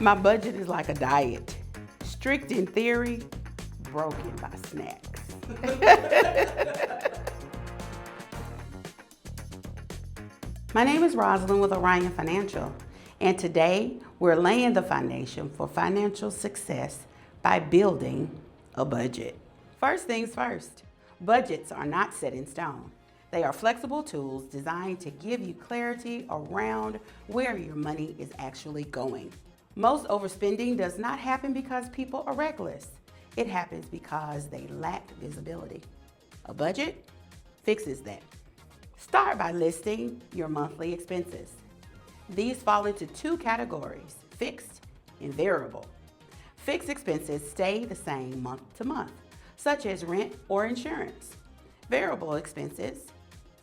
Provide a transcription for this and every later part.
My budget is like a diet, strict in theory, broken by snacks. My name is Rosalind with Orion Financial, and today we're laying the foundation for financial success by building a budget. First things first, budgets are not set in stone. They are flexible tools designed to give you clarity around where your money is actually going. Most overspending does not happen because people are reckless. It happens because they lack visibility. A budget fixes that. Start by listing your monthly expenses. These fall into two categories, fixed and variable. Fixed expenses stay the same month to month, such as rent or insurance. Variable expenses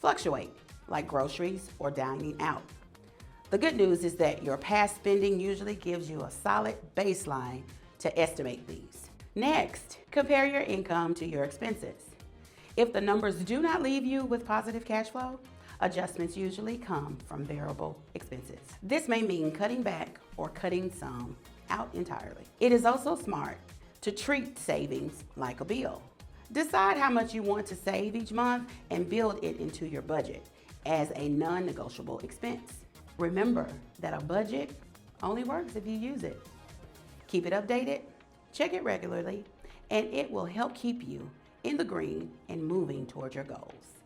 fluctuate, like groceries or dining out. The good news is that your past spending usually gives you a solid baseline to estimate these. Next, compare your income to your expenses. If the numbers do not leave you with positive cash flow, adjustments usually come from variable expenses. This may mean cutting back or cutting some out entirely. It is also smart to treat savings like a bill. Decide how much you want to save each month and build it into your budget as a non-negotiable expense. Remember that a budget only works if you use it. Keep it updated, check it regularly, and it will help keep you in the green and moving towards your goals.